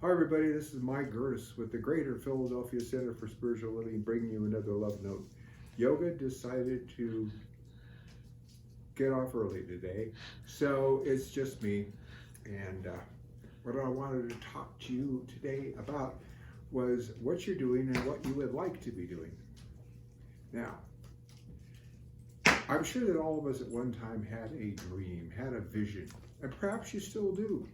Hi everybody, this is Mike Gerdes with the Greater Philadelphia Center for Spiritual Living, bringing you another love note. Yoga decided to get off early today, so it's just me. And what I wanted to talk to you today about was what you're doing and what you would like to be doing. Now, I'm sure that all of us at one time had a dream, had a vision, and perhaps you still do.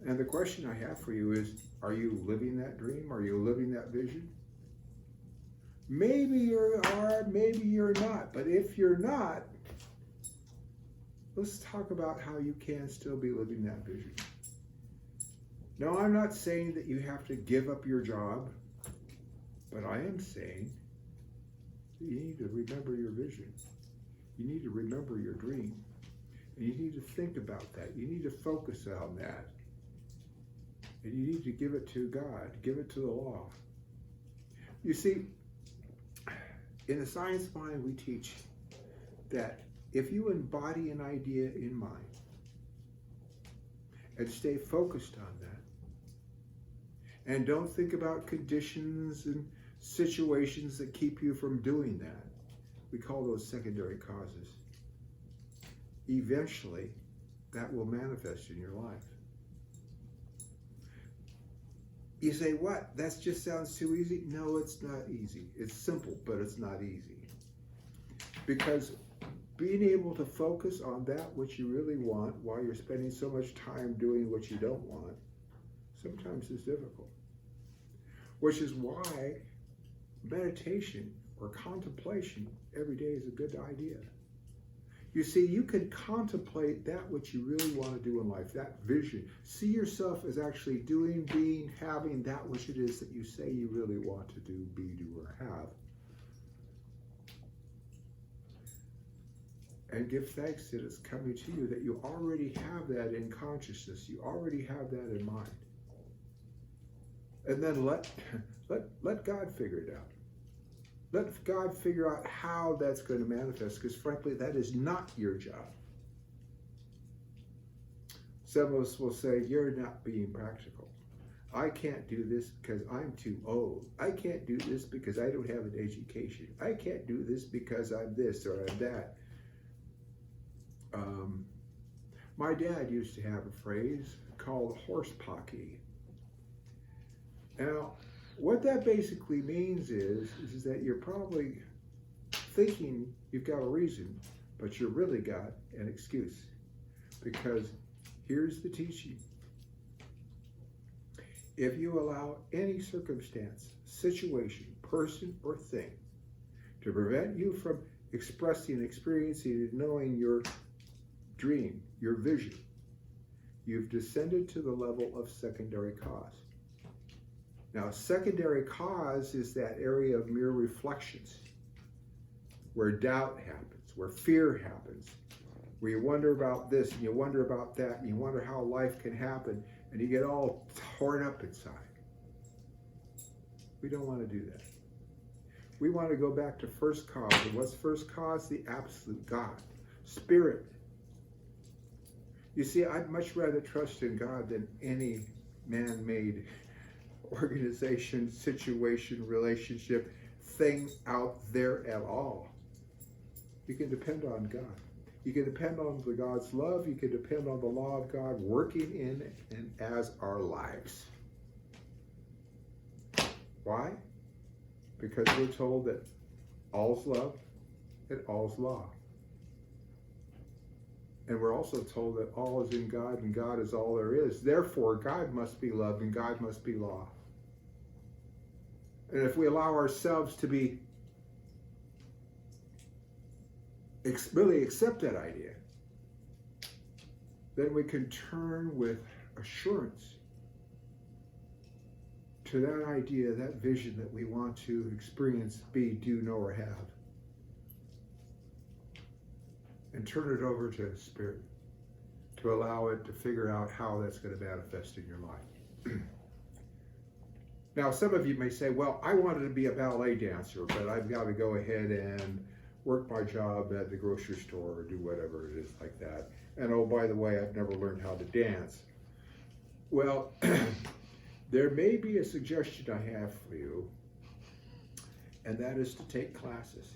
And the question I have for you is, are you living that dream? Are you living that vision? Maybe you are, maybe you're not. But if you're not, let's talk about how you can still be living that vision. Now, I'm not saying that you have to give up your job, but I am saying that you need to remember your vision. You need to remember your dream. And you need to think about that. You need to focus on that. And you need to give it to God, give it to the law. You see, in the science mind, we teach that if you embody an idea in mind and stay focused on that, and don't think about conditions and situations that keep you from doing that, we call those secondary causes. Eventually, that will manifest in your life. You say, what? That just sounds too easy? No, it's not easy. It's simple, but it's not easy. Because being able to focus on that which you really want while you're spending so much time doing what you don't want, sometimes is difficult. Which is why meditation or contemplation every day is a good idea. You see, you can contemplate that which you really want to do in life, that vision. See yourself as actually doing, being, having that which it is that you say you really want to do, be, do, or have. And give thanks that it's coming to you, that you already have that in consciousness. You already have that in mind. And then let God figure it out. Let God figure out how that's going to manifest, because frankly, that is not your job. Some of us will say, you're not being practical. I can't do this because I'm too old. I can't do this because I don't have an education. I can't do this because I'm this or I'm that. My dad used to have a phrase called horse pocky. Now, what that basically means is that you're probably thinking you've got a reason, but you really got an excuse. Because here's the teaching. If you allow any circumstance, situation, person, or thing to prevent you from expressing, experiencing, and knowing your dream, your vision, you've descended to the level of secondary cause. Now, secondary cause is that area of mere reflections, where doubt happens, where fear happens, where you wonder about this and you wonder about that and you wonder how life can happen, and you get all torn up inside. We don't want to do that. We want to go back to first cause. And what's first cause? The absolute God, Spirit. You see, I'd much rather trust in God than any man-made organization, situation, relationship, thing out there at all. You can depend on God. You can depend on the God's love. You can depend on the law of God working in and as our lives. Why? Because we're told that all's love and all's law. And we're also told that all is in God and God is all there is. Therefore, God must be love and God must be law. And if we allow ourselves to be really accept that idea, then we can turn with assurance to that idea, that vision that we want to experience, be, do, know, or have. And turn it over to Spirit to allow it to figure out how that's going to manifest in your life. Now, some of you may say, well, I wanted to be a ballet dancer, but I've got to go ahead and work my job at the grocery store or do whatever it is like that. And oh, by the way, I've never learned how to dance. Well, There may be a suggestion I have for you, and that is to take classes.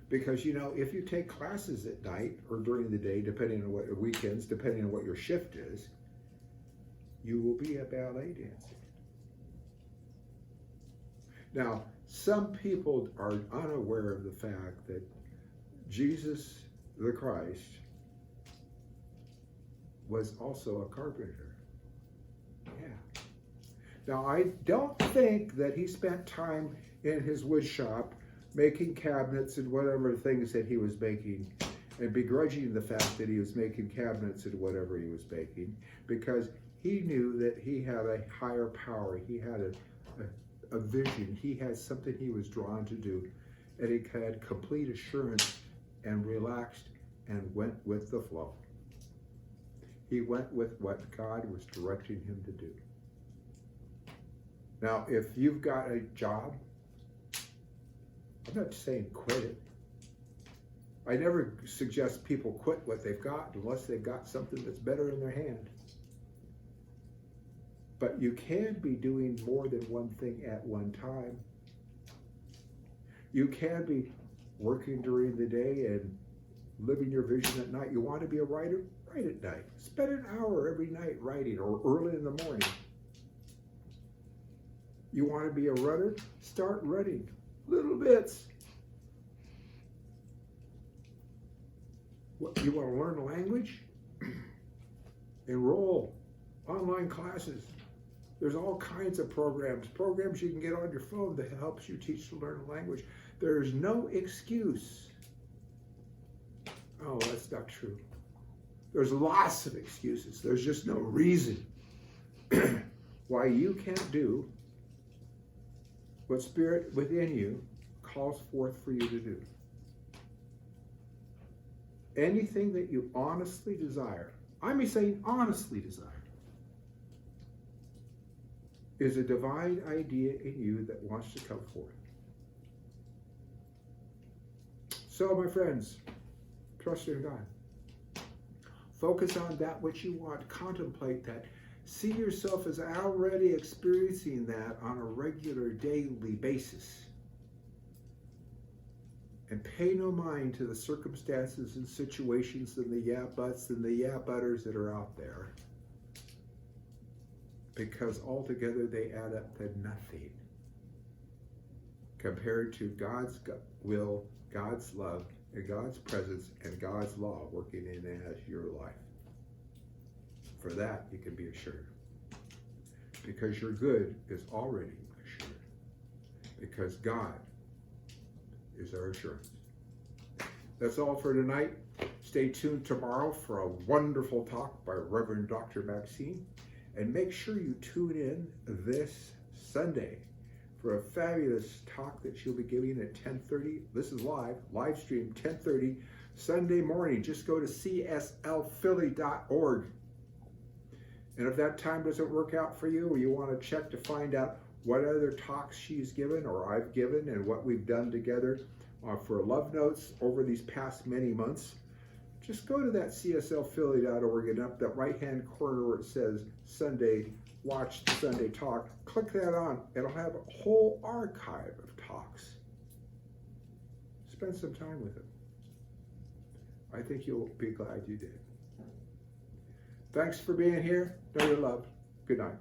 Because, you know, if you take classes at night or during the day, depending on what, weekends, depending on what your shift is, you will be a ballet dancer. Now, some people are unaware of the fact that Jesus the Christ was also a carpenter. Yeah. Now, I don't think that he spent time in his wood shop making cabinets and whatever things that he was making, and begrudging the fact that he was making cabinets and whatever he was making, because he knew that he had a higher power. He had a vision. He had something he was drawn to do, and he had complete assurance and relaxed and went with the flow. He went with what God was directing him to do. Now, if you've got a job, I'm not saying quit it. I never suggest people quit what they've got unless they've got something that's better in their hand. But you can be doing more than one thing at one time. You can be working during the day and living your vision at night. You want to be a writer? Write at night. Spend an hour every night writing, or early in the morning. You want to be a runner? Start running. Little bits. What, you want to learn a language? Enroll. Online classes. There's all kinds of programs you can get on your phone that helps you teach to learn a language. There's no excuse. Oh, that's not true. There's lots of excuses. There's just no reason why you can't do what Spirit within you calls forth for you to do. Anything that you honestly desire, I'm saying honestly desire, is a divine idea in you that wants to come forth. So, my friends, trust in God. Focus on that which you want. Contemplate that. See yourself as already experiencing that on a regular, daily basis. And pay no mind to the circumstances and situations and the yeah buts and the yeah butters that are out there. Because altogether they add up to nothing compared to God's will, God's love, and God's presence, and God's law working in as your life. For that, you can be assured. Because your good is already assured. Because God is our assurance. That's all for tonight. Stay tuned tomorrow for a wonderful talk by Reverend Dr. Maxine. And make sure you tune in this Sunday for a fabulous talk that she'll be giving at 10:30. This is live stream, 10:30 Sunday morning. Just go to cslphilly.org. And if that time doesn't work out for you, or you want to check to find out what other talks she's given or I've given and what we've done together for love notes over these past many months, just go to that cslphilly.org, and up that right-hand corner where it says Sunday, watch the Sunday talk, click that on. It'll have a whole archive of talks. Spend some time with it. I think you'll be glad you did. Thanks for being here. Know you're loved. Good night.